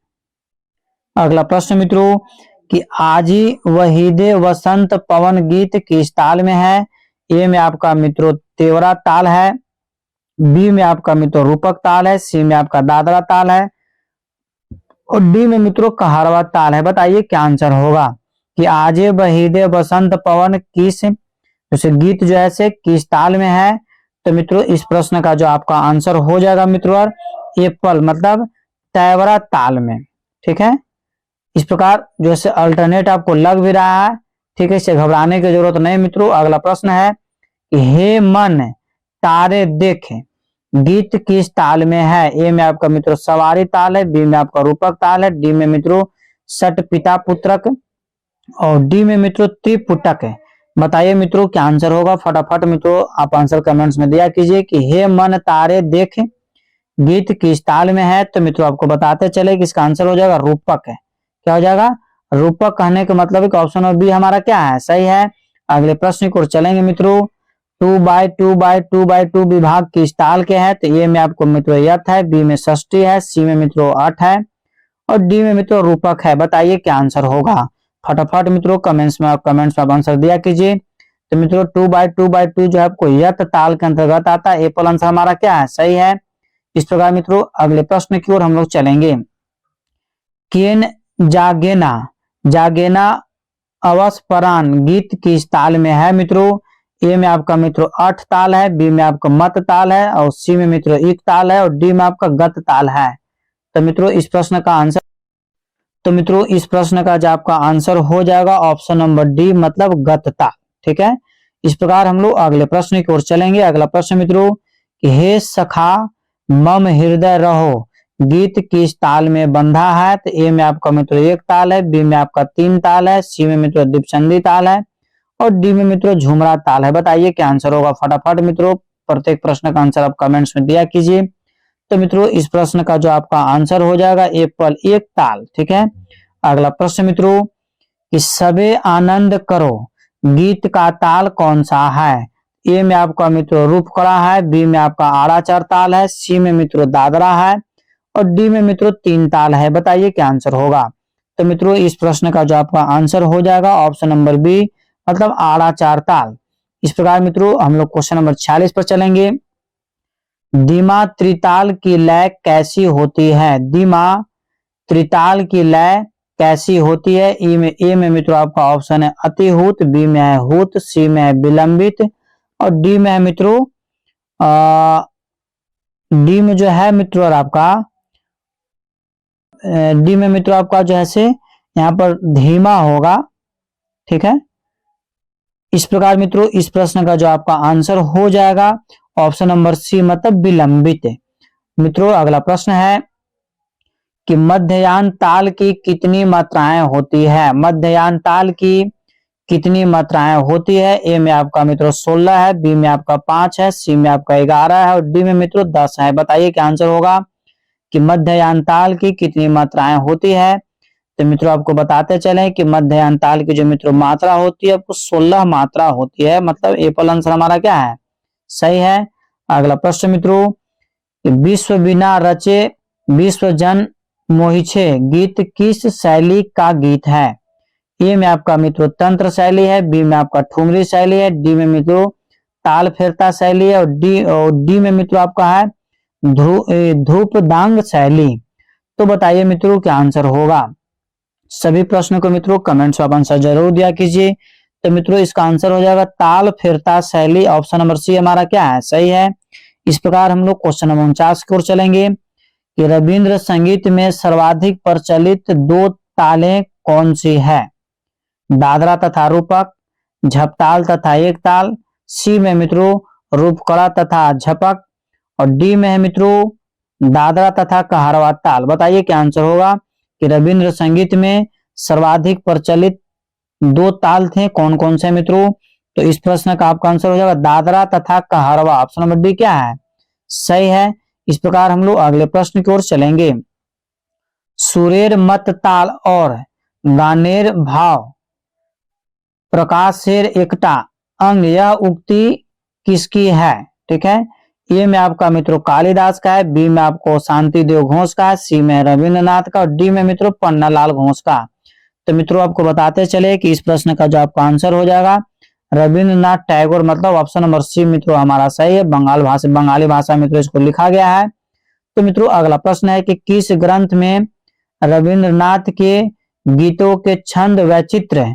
अगला प्रश्न मित्रों कि आजी वहीदे वसंत पवन गीत किस ताल में है। ए में आपका मित्रों तेवरा ताल है, बी में आपका मित्रों रूपक ताल है, सी में आपका दादरा ताल है और डी में मित्रों कहारवा ताल है। बताइए क्या आंसर होगा कि आजे बहिदे बसंत पवन किस, जैसे गीत जो है से किस ताल में है। तो मित्रों इस प्रश्न का जो आपका आंसर हो जाएगा मित्रों एप्पल मतलब तैवरा ताल में। ठीक है, इस प्रकार जो है अल्टरनेट आपको लग भी रहा है। ठीक है, इससे घबराने की जरूरत नहीं मित्रों। अगला प्रश्न है कि हे मन तारे देखे गीत किस ताल में है। ए में आपका मित्रों सवारी ताल है, बी में आपका रूपक ताल है, डी में मित्रों सट पिता पुत्रक और डी में मित्रों त्रिपुटक है। बताइए मित्रों क्या आंसर होगा। फटाफट मित्रों आप आंसर कमेंट्स में दिया कीजिए कि हे मन तारे देख गीत किस ताल में है। तो मित्रों आपको बताते चले कि इसका आंसर हो जाएगा रूपक है। क्या हो जाएगा, रूपक कहने का मतलब कि ऑप्शन नंबर बी हमारा क्या है, सही है। अगले प्रश्न की ओर चलेंगे मित्रों। 2x2x2x2 विभाग किस ताल के है। तो ए में आपको मित्रों यथ है, बी में षष्ठी है, सी में मित्रों अठ है और डी में मित्रों रूपक है। बताइए क्या आंसर होगा। फटाफट मित्रों कमेंट्स में आप आंसर दिया कीजिए। तो मित्रों 2x2x2 जो है आपको यथ ताल के अंतर्गत आता है। एप्पल आंसर हमारा क्या है, सही है। इस प्रकार मित्रों अगले प्रश्न की ओर हम लोग चलेंगे। केन जागेना जागेना अवस्परान गीत किस ताल में है मित्रों। ए में आपका मित्रों अठ ताल है, बी में आपका मत ताल है और सी में मित्रों एक ताल है और डी में आपका गत ताल है। तो मित्रों इस प्रश्न का आंसर, तो मित्रों इस प्रश्न का जो आपका आंसर हो जाएगा ऑप्शन नंबर डी मतलब गत ताल। ठीक है, इस प्रकार हम लोग अगले प्रश्न की ओर चलेंगे। अगला प्रश्न मित्रों कि हे सखा मम हृदय रहो गीत किस ताल में बंधा है। तो ए में आपका मित्रों एक ताल है, बी में आपका तीन ताल है, सी में मित्रों दीपचंदी ताल है और डी में मित्रों झुमरा ताल है। बताइए क्या आंसर होगा। फटाफट मित्रों प्रत्येक प्रश्न का आंसर आप कमेंट्स में दिया कीजिए। तो मित्रों इस प्रश्न का जो आपका आंसर हो जाएगा एप्पल एक ताल। ठीक है, अगला प्रश्न मित्रों कि सबे आनंद करो गीत का ताल कौन सा है। ए में आपका मित्रों रूपकड़ा है, बी में आपका आड़ाचार ताल है, सी में मित्रों दादरा है और डी में मित्रों तीन ताल है। बताइए क्या आंसर होगा। तो मित्रों इस प्रश्न का जो आपका आंसर हो जाएगा ऑप्शन नंबर बी मतलब आड़ाचार ताल। इस प्रकार मित्रों हम लोग क्वेश्चन नंबर 46 पर चलेंगे। धीमा त्रिताल की लय कैसी होती है। धीमा त्रिताल की लय कैसी होती है। ए में मित्रों आपका ऑप्शन है अतिहूत, बी में है हूत, सी में है विलंबित और डी में है मित्रों डी में जो है मित्रों आपका डी में मित्रों आपका जो है से यहाँ पर धीमा होगा। ठीक है, इस प्रकार मित्रों इस प्रश्न का जो आपका आंसर हो जाएगा ऑप्शन नंबर सी मतलब विलंबित। मित्रों अगला प्रश्न है कि मध्ययान ताल की कितनी मात्राएं होती है। मध्ययान ताल की कितनी मात्राएं होती है। ए में आपका मित्रों 16 है, बी में आपका 5 है, सी में आपका 11 है और डी में मित्रों 10 है। बताइए क्या आंसर होगा कि मध्ययान ताल की कितनी मात्राएं होती है। तो मित्रों आपको बताते चले कि मध्ययान ताल की जो मित्रों मात्रा होती है आपको 16 मात्रा होती है। मतलब एप्पल आंसर हमारा क्या है, सही है। अगला प्रश्न मित्रों विश्व बिना रचे विश्व जन मोहिछे गीत किस शैली का गीत है। ए में आपका मित्रों तंत्र शैली है, बी में आपका ठुमरी शैली है, डी में मित्रों ताल फेरता शैली है और डी में मित्रों आपका है धूपदांग शैली। तो बताइए मित्रों क्या आंसर होगा। सभी प्रश्नों को मित्रों कमेंट्स में आंसर जरूर दिया कीजिए। तो मित्रों इसका आंसर हो जाएगा ताल फेरता शैली। ऑप्शन नंबर सी हमारा क्या है, सही है। इस प्रकार हम लोग क्वेश्चन नंबर 49 की ओर चलेंगे कि रविंद्र संगीत में सर्वाधिक प्रचलित दो तालें कौन सी है। दादरा तथा रूपक, झपताल तथा एक ताल, सी में मित्रों रूपकड़ा तथा झपक और डी में है मित्रों दादरा तथा कहारवा ताल। बताइए क्या आंसर होगा कि रविंद्र संगीत में सर्वाधिक प्रचलित दो ताल थे कौन कौन से मित्रों। तो इस प्रश्न का आपका आंसर हो जाएगा दादरा तथा कहारवा। ऑप्शन नंबर डी क्या है, सही है। इस प्रकार हम लोग अगले प्रश्न की ओर चलेंगे। सुरेर मत ताल और गानेर भाव प्रकाशेर एकटा अंग यह उक्ति किसकी है। ठीक है, ए में आपका मित्रों कालिदास का है, बी में आपको शांति देव घोष का है, सी में रविंद्रनाथ का और डी में मित्रों पन्नालाल घोष का। तो मित्रों आपको बताते चले कि इस प्रश्न का जो आपका आंसर हो जाएगा रविंद्रनाथ टैगोर। मतलब ऑप्शन नंबर सी मित्रों हमारा सही है। बंगाली भाषा मित्रों इसको लिखा गया है। तो मित्रों अगला प्रश्न है कि किस ग्रंथ में रविंद्रनाथ के गीतों के छंद वैचित्र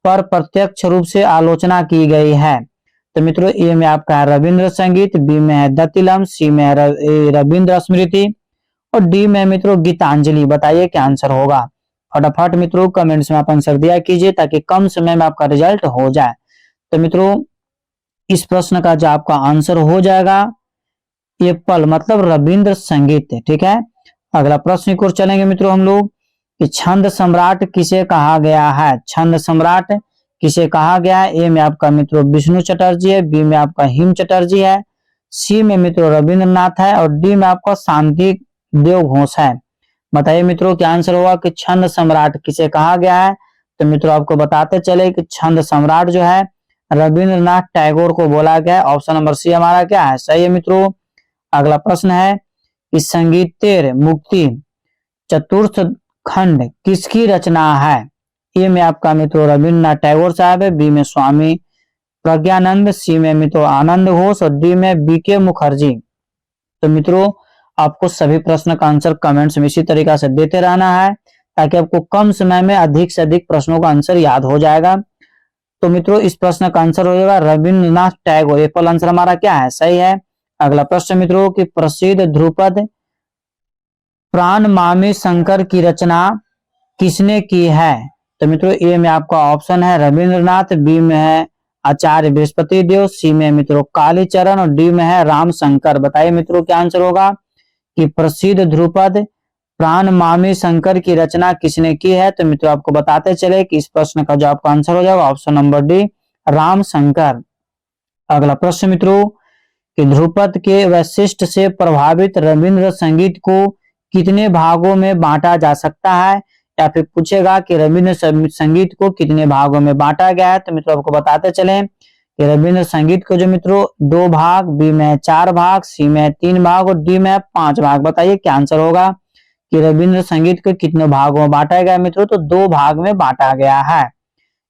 पर प्रत्यक्ष रूप से आलोचना की गई है? तो मित्रों ए में आपका है रविंद्र संगीत, बी में है दतिलम, सी में है रविंद्र स्मृति और डी में मित्रों गीतांजलि। बताइए क्या आंसर होगा? फटाफट मित्रों कमेंट्स में आप आंसर दिया कीजिए ताकि कम समय में आपका रिजल्ट हो जाए। तो मित्रों इस प्रश्न का जो आपका आंसर हो जाएगा एप्पल मतलब रविंद्र संगीत। ठीक है, अगला प्रश्न की ओर चलेंगे मित्रों हम लोग कि छंद सम्राट किसे कहा गया है? छंद सम्राट किसे कहा गया है? ए में आपका मित्रों विष्णु चटर्जी है, बी में आपका हिम चटर्जी है, सी में मित्रों रविंद्रनाथ है और डी में आपका शांति देव घोष है। बताइए मित्रों क्या आंसर होगा कि छंद सम्राट किसे कहा गया है? तो मित्रों आपको बताते चले कि छंद सम्राट जो है रविंद्रनाथ टैगोर को बोला गया है। ऑप्शन नंबर सी हमारा क्या है? सही है मित्रों। अगला प्रश्न है कि संगीतेर मुक्ति चतुर्थ खंड किसकी रचना है? ए में आपका मित्रों रविंद्रनाथ टैगोर साहब है, बी में स्वामी प्रज्ञानंद, सी में मित्रों आनंद घोष और डी में बीके मुखर्जी। तो मित्रों आपको सभी प्रश्न का आंसर कमेंट्स में इसी तरीका से देते रहना है ताकि आपको कम समय में अधिक से अधिक प्रश्नों का आंसर याद हो जाएगा। तो मित्रों इस प्रश्न का आंसर हो जाएगा रविंद्रनाथ टैगोर। एप्पल आंसर हमारा क्या है? सही है। अगला प्रश्न मित्रों कि प्रसिद्ध ध्रुपद प्राण मामी शंकर की रचना किसने की है? तो मित्रों ए में आपका ऑप्शन है रविंद्रनाथ, बी में है आचार्य बृहस्पति देव, सी में मित्रों कालीचरण और डी में है राम शंकर। बताइए मित्रों क्या आंसर होगा कि प्रसिद्ध ध्रुपद प्राण मामी शंकर की रचना किसने की है? तो मित्रों आपको बताते चले कि इस प्रश्न का जो आपका आंसर हो जाएगा option number D Ram Shankar. अगला प्रश्न मित्रों कि ध्रुपद के वैशिष्ट से प्रभावित रविंद्र संगीत को कितने भागों में बांटा जा सकता है? या फिर पूछेगा कि रविंद्र संगीत को कितने भागों में बांटा गया है? तो मित्रों आपको बताते चले कि रविंद्र संगीत को जो मित्रों 2 भाग, बी में 4 भाग, सी में 3 भाग और डी में 5 भाग। बताइए क्या आंसर होगा कि रविंद्र संगीत को कितने भागों में बांटा गया? मित्रों तो 2 भाग में बांटा गया है।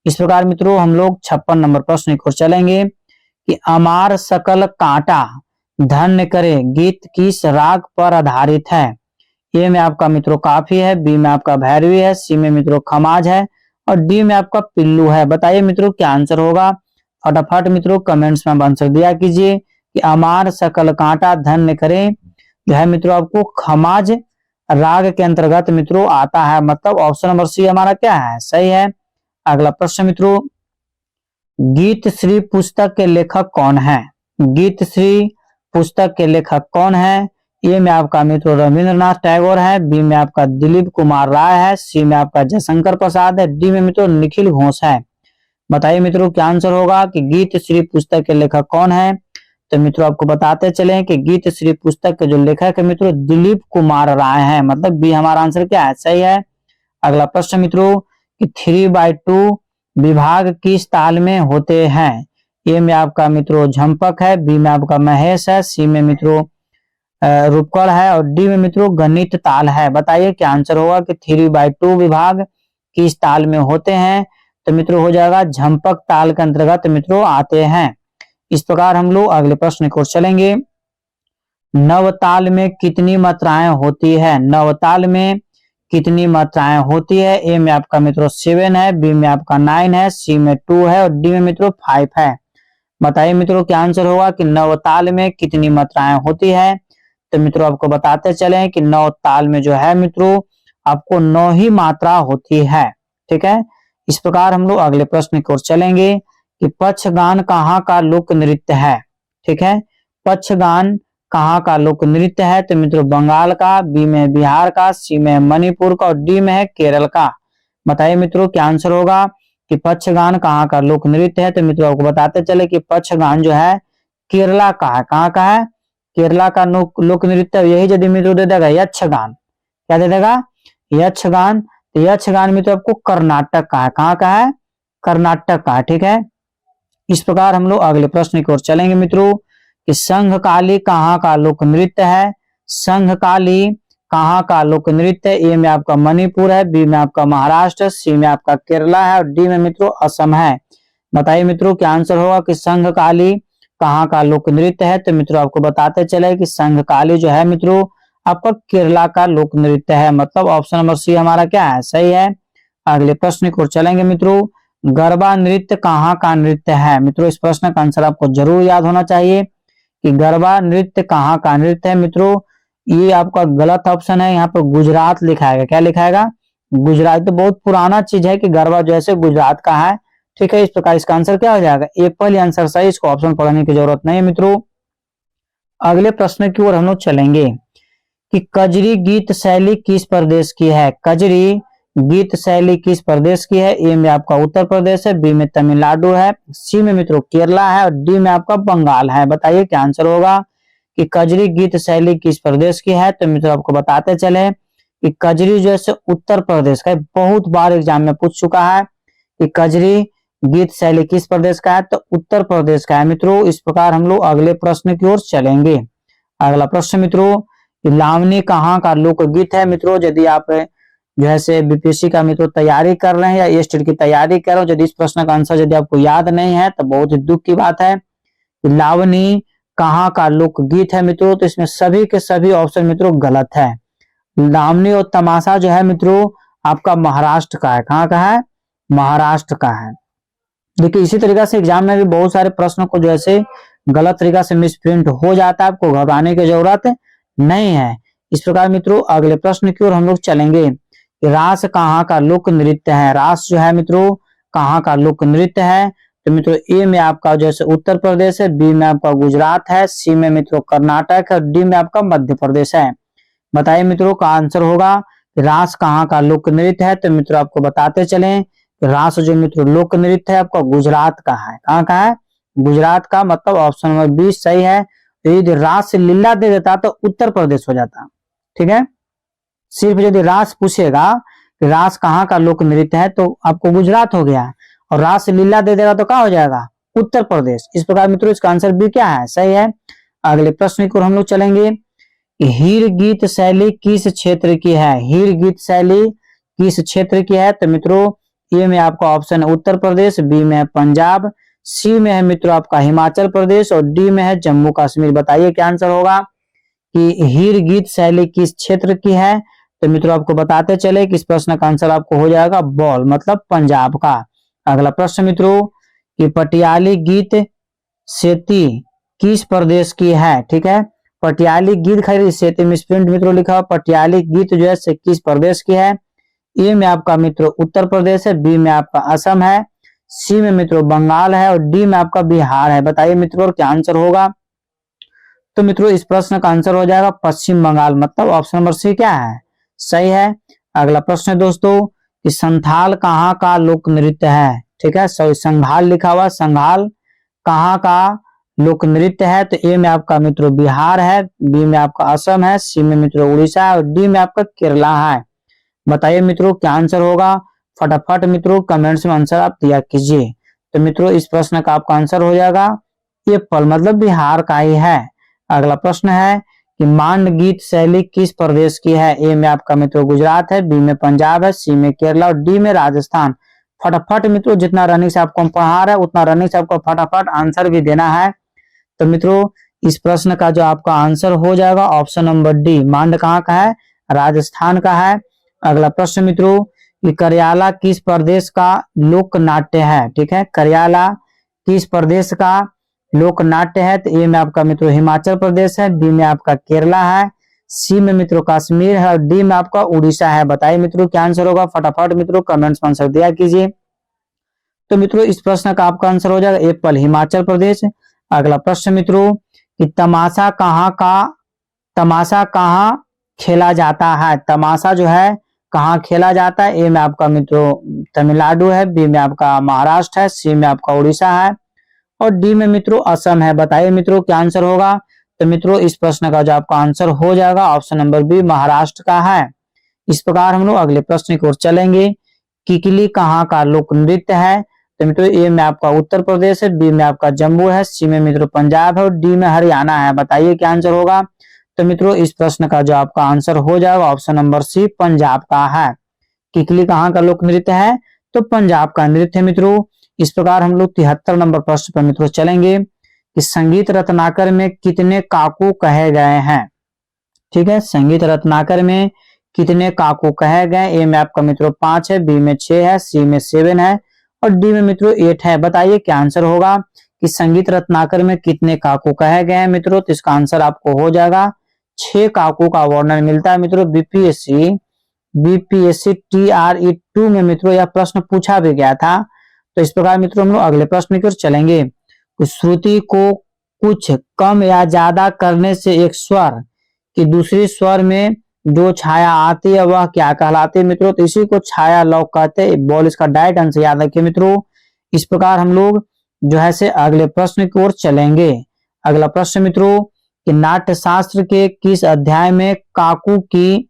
इस प्रकार मित्रों हम लोग 56 नंबर प्रश्न की ओर चलेंगे कि अमार सकल कांटा धन्य करे गीत किस राग पर आधारित है? ए में आपका मित्रों काफी है, बी में आपका भैरवी है, सी में मित्रों खमाज है और डी में आपका पिल्लू है। बताइए मित्रों क्या आंसर होगा? फटाफट मित्रों कमेंट्स में आंसर दिया कीजिए कि अमार सकल कांटा धन्य करे जो है मित्रों आपको खमाज राग के अंतर्गत मित्रों आता है। मतलब ऑप्शन नंबर सी हमारा क्या है? सही है। अगला प्रश्न मित्रों गीत श्री पुस्तक के लेखक कौन है? गीत श्री पुस्तक के लेखक कौन है? ए में आपका मित्रों रविंद्रनाथ टैगोर है, बी में आपका दिलीप कुमार राय है, सी में आपका जयशंकर प्रसाद है, डी में मित्रों निखिल घोष है। बताइए मित्रों क्या आंसर होगा कि गीत श्री पुस्तक के लेखक कौन है? तो मित्रों आपको बताते चले कि गीत श्री पुस्तक के जो लेखक है मित्रों दिलीप कुमार राय है। मतलब बी हमारा आंसर क्या है? सही है। अगला प्रश्न मित्रों कि 3/2 विभाग किस ताल में होते हैं? ए में आपका मित्रों झंपक है, बी में आपका महेश है, सी में मित्रों रूपकड़ है और डी में मित्रों गणित ताल है। बताइए क्या आंसर होगा कि 3/2 विभाग किस ताल में होते हैं? तो मित्रों हो जाएगा झंपक ताल के अंतर्गत मित्रों आते हैं। इस प्रकार हम लोग अगले प्रश्न की ओर चलेंगे। नवताल में कितनी मात्राएं होती है? नवताल में कितनी मात्राएं होती है? ए में आपका मित्रों 7 है, बी में आपका 9 है, सी में 2 है और डी में मित्रों 5 है। बताइए मित्रों क्या आंसर होगा कि नवताल में कितनी मात्राएं होती है? तो मित्रों आपको बताते चले कि नवताल में जो है मित्रों आपको 9 ही मात्रा होती है। ठीक है। इस प्रकार हम लोग अगले प्रश्न की ओर चलेंगे कि पक्षगान कहाँ का लोक नृत्य है? ठीक है, पक्षगान कहाँ का लोक नृत्य है? तो मित्रों बंगाल का, बी में बिहार का, सी में मणिपुर का और डी में है केरल का। बताइए मित्रों क्या आंसर होगा कि पक्षगान कहाँ का लोक नृत्य है? तो मित्रों आपको बताते चले कि पक्षगान जो है केरला का है। कहाँ का है? केरला का लोक नृत्य। यही यदि मित्रों दे देगा यक्षगान, क्या दे देगा? यक्षगान। तो यक्षगान मित्रों आपको कर्नाटक का है। कहाँ का है? कर्नाटक का। ठीक है। इस प्रकार हम लोग अगले प्रश्न की ओर चलेंगे मित्रों कि संघकाली कहाँ का लोक नृत्य है? संघकाली कहाँ का लोक नृत्य? ए में आपका मणिपुर है, बी में आपका महाराष्ट्र, सी में आपका केरला है और डी में मित्रों असम है। बताइए मित्रों क्या आंसर होगा कि संघकाली कहाँ का लोक नृत्य है? तो मित्रों आपको बताते चले कि संघकाली जो है मित्रों आपका केरला का लोक नृत्य है। मतलब ऑप्शन नंबर सी हमारा क्या है? सही है। अगले प्रश्न की ओर चलेंगे मित्रों गरबा नृत्य कहाँ का नृत्य है? मित्रों इस प्रश्न का आंसर आपको जरूर याद होना चाहिए कि गरबा नृत्य कहाँ का नृत्य है। मित्रों ये आपका गलत ऑप्शन है, यहाँ पर गुजरात लिखाएगा। क्या लिखाएगा? गुजरात। तो बहुत पुराना चीज है कि गरबा जो है गुजरात का है। ठीक है, इस प्रकार इसका आंसर क्या हो जाएगा? ए पहले आंसर सही, इसको ऑप्शन पढ़ने की जरूरत नहीं है। मित्रों अगले प्रश्न की ओर हम लोग चलेंगे कि कजरी गीत शैली किस प्रदेश की है? कजरी गीत शैली किस प्रदेश की है? ए में आपका उत्तर प्रदेश है, बी में तमिलनाडु है, सी में मित्रों केरला है और डी में आपका बंगाल है। बताइए क्या आंसर होगा कि कजरी गीत शैली किस प्रदेश की है? तो मित्रों आपको बताते चले कि कजरी जो है उत्तर प्रदेश का, बहुत बार एग्जाम में पूछ चुका है कि कजरी गीत शैली किस प्रदेश का है? तो उत्तर प्रदेश का है। मित्रों इस प्रकार हम लोग अगले प्रश्न की ओर चलेंगे। अगला प्रश्न मित्रों, लावनी कहाँ का लोकगीत है? मित्रों यदि आप जो है बीपीएससी का मित्रों तैयारी कर रहे हैं या ये स्टेट की तैयारी कर रहे हो, यदि इस प्रश्न का आंसर यदि आपको याद नहीं है तो बहुत ही दुख की बात है। लावनी कहाँ का लोकगीत है? मित्रों तो इसमें सभी के सभी ऑप्शन मित्रों गलत है। लावनी और तमाशा जो है मित्रों आपका महाराष्ट्र का है। कहाँ का है? महाराष्ट्र का है। देखिए इसी तरीके से एग्जाम में भी बहुत सारे प्रश्नों को जो है गलत तरीका से मिसप्रिंट हो जाता है, आपको घबराने की जरूरत नहीं है। इस प्रकार मित्रों अगले प्रश्न की ओर हम लोग चलेंगे। रास कहाँ का लोक नृत्य है? रास जो है मित्रों कहाँ का लोक नृत्य है? तो मित्रों ए में आपका जैसे उत्तर प्रदेश है, बी में आपका गुजरात है, सी में मित्रों कर्नाटक है और डी में आपका मध्य प्रदेश है। बताइए मित्रों का आंसर होगा रास कहाँ का लोक नृत्य है? तो मित्रों आपको बताते चले रास जो मित्रों लोक नृत्य है आपका गुजरात का है। कहाँ का है? गुजरात का। मतलब ऑप्शन नंबर 20 सही है। तो यदि रास लीला दे देता तो उत्तर प्रदेश हो जाता। ठीक है, सिर्फ यदि रास पूछेगा कि रास कहाँ का लोक नृत्य है तो आपको गुजरात हो गया, और रास लीला दे देगा तो क्या हो जाएगा? उत्तर प्रदेश। इस प्रकार मित्रों इसका आंसर बी क्या है? सही है। अगले प्रश्न की ओर हम लोग चलेंगे। हीर गीत शैली किस क्षेत्र की है? हीर गीत शैली किस क्षेत्र की है? तो मित्रों ए में आपका ऑप्शन है उत्तर प्रदेश, बी में है पंजाब, सी में है मित्रों आपका हिमाचल प्रदेश और डी में है जम्मू कश्मीर। बताइए क्या आंसर होगा कि हीर गीत शैली किस क्षेत्र की है? तो मित्रों आपको बताते चले कि इस प्रश्न का आंसर आपको हो जाएगा बॉल, मतलब पंजाब का। अगला प्रश्न मित्रों कि पटियाली गीत सेती किस प्रदेश की है? ठीक है, पटियाली गीत खैर सेती मिसप्रिंट मित्रों लिखा हुआ, पटियाली गीत जो है किस प्रदेश की है? ए में आपका मित्रों उत्तर प्रदेश है, बी में आपका असम है, सी में मित्रों बंगाल है और डी में आपका बिहार है। बताइए मित्रों क्या आंसर होगा? तो मित्रों इस प्रश्न का आंसर हो जाएगा पश्चिम बंगाल, मतलब ऑप्शन नंबर सी क्या है? सही है। अगला प्रश्न है दोस्तों कि संथाल कहाँ का लोक नृत्य है? ठीक है, सॉरी संघाल लिखा हुआ, संघाल कहाँ का लोक नृत्य है? तो ए में आपका मित्रों बिहार है, बी में आपका असम है, सी में मित्रों उड़ीसा है और डी में आपका केरला है। बताइए मित्रों क्या आंसर होगा? फटाफट मित्रों कमेंट्स में आंसर आप दिया कीजिए। तो मित्रों इस प्रश्न का आपका आंसर हो जाएगा एप्पल, मतलब बिहार का ही है। अगला प्रश्न है कि मांड गीत शैली किस प्रदेश की है? ए में आपका मित्रों गुजरात है, बी में पंजाब है, सी में केरला और डी में राजस्थान। फटाफट मित्रों जितना रनिंग से आपको हम पढ़ा रहे हैं उतना रनिंग से आपको फटाफट आंसर भी देना है। तो मित्रों इस प्रश्न का जो आपका आंसर हो जाएगा ऑप्शन नंबर डी, मांड कहाँ का है? राजस्थान का है। अगला प्रश्न मित्रों कि करियाला किस प्रदेश का लोक नाट्य है? ठीक है, करियाला किस प्रदेश का लोक नाट्य है? तो ए में आपका मित्रों हिमाचल प्रदेश है, बी में आपका केरला है, सी में मित्रों कश्मीर है और डी में आपका उड़ीसा है। बताइए मित्रों क्या आंसर होगा? फटाफट मित्रों कमेंट्स में आंसर दिया कीजिए। तो मित्रों इस प्रश्न का आपका आंसर हो जाएगा एप्पल, हिमाचल प्रदेश। अगला प्रश्न मित्रों कि तमाशा कहाँ खेला जाता है? तमाशा जो है कहाँ खेला जाता है? ए में आपका मित्रों तमिलनाडु है, बी में आपका महाराष्ट्र है, सी में आपका उड़ीसा है और डी में मित्रों असम है। बताइए मित्रों क्या आंसर होगा? तो मित्रों इस प्रश्न का जो आपका आंसर हो जाएगा ऑप्शन नंबर बी, महाराष्ट्र का है। इस प्रकार हम लोग अगले प्रश्न की ओर चलेंगे। किकली कहाँ का लोक नृत्य है? तो मित्रों ए में आपका उत्तर प्रदेश है, बी में आपका जम्मू है, सी में मित्रों पंजाब है और डी में हरियाणा है। बताइए क्या आंसर होगा? तो मित्रों इस प्रश्न का जो आपका आंसर हो जाएगा ऑप्शन नंबर सी, पंजाब का है। किकली कहाँ का लोक नृत्य है? तो पंजाब का नृत्य है मित्रों। इस प्रकार हम लोग 73 नंबर प्रश्न पर मित्रों चलेंगे कि संगीत रत्नाकर में कितने काकू कहे गए हैं? ठीक है, संगीत रत्नाकर में कितने काकू कहे गए? ए में आपका मित्रों 5 है, बी में 6 है, सी में 7 है और डी में मित्रों 8 है। बताइए क्या आंसर होगा कि संगीत रत्नाकर में कितने काकू कहे गए हैं मित्रों? तो इसका आंसर आपको हो जाएगा 6 काकू का वर्णन मिलता है मित्रों। बीपीएससी TRE2 में मित्रों यह प्रश्न पूछा भी गया था। तो इस प्रकार मित्रों हम लोग अगले प्रश्न की ओर चलेंगे। श्रुति को कुछ कम या ज्यादा करने से एक स्वर की दूसरी स्वर में जो छाया आती है वह क्या कहलाती है मित्रों? तो इसी को छाया लौक कहते हैं। बोल इसका डायरेक्ट आंसर याद रखिए मित्रों। इस प्रकार हम लोग जो है से अगले प्रश्न की ओर चलेंगे। अगला प्रश्न मित्रों कि नाट्य शास्त्र के किस अध्याय में काकू की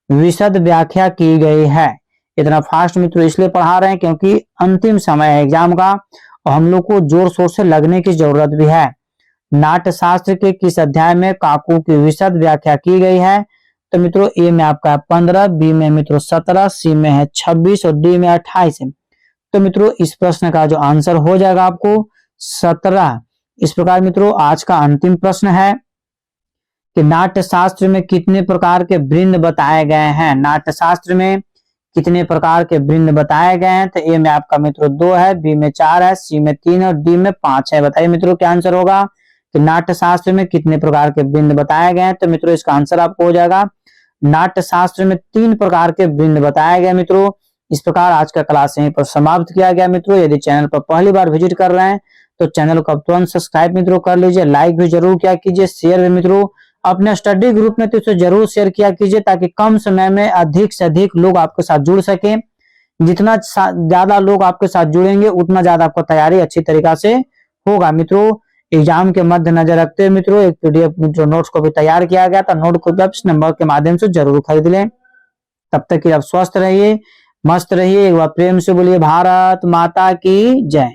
विशद व्याख्या की गई है? इतना फास्ट मित्रों इसलिए पढ़ा रहे हैं क्योंकि अंतिम समय है एग्जाम का और हम लोग को जोर शोर से लगने की जरूरत भी है। नाट्य शास्त्र के किस अध्याय में काकू की विशद व्याख्या की गई है? तो मित्रों ए में आपका 15, बी में मित्रों 17, सी में है 26 और डी में 28 है। तो मित्रों इस प्रश्न का जो आंसर हो जाएगा आपको 17। इस प्रकार मित्रों आज का अंतिम प्रश्न है कि नाट्य शास्त्र में कितने प्रकार के वृंद बताए गए हैं? नाट्य शास्त्र में कितने प्रकार के वृंद बताए गए हैं? तो ए में आपका मित्रों 2 है, बी में 4 है, सी में 3 और डी में 5 है। बताइए मित्रों क्या आंसर होगा कि नाट्य शास्त्र में कितने प्रकार के वृंद बताए गए हैं? तो मित्रों इसका आंसर आपको हो जाएगा नाट्य शास्त्र में 3 प्रकार के वृंद बताए गए मित्रों। इस प्रकार आज का क्लास यहीं पर समाप्त किया गया मित्रों। यदि चैनल पर पहली बार विजिट कर रहे हैं तो चैनल को तुरंत सब्सक्राइब मित्रों कर लीजिए, लाइक भी जरूर किया कीजिए, शेयर भी मित्रों अपने स्टडी ग्रुप में तो इसे जरूर शेयर किया कीजिए ताकि कम समय में अधिक से अधिक लोग आपके साथ जुड़ सके। जितना ज्यादा लोग आपके साथ जुड़ेंगे उतना ज्यादा आपको तैयारी अच्छी तरीका से होगा मित्रों। एग्जाम के मद्देनजर रखते हुए मित्रों एक पीडीएफ मित्रों नोट्स को भी तैयार किया गया था। नोट को इस नंबर के माध्यम से जरूर खरीद लें। तब तक कि आप स्वस्थ रहिए, मस्त रहिए। एक बार प्रेम से बोलिए भारत माता की जय।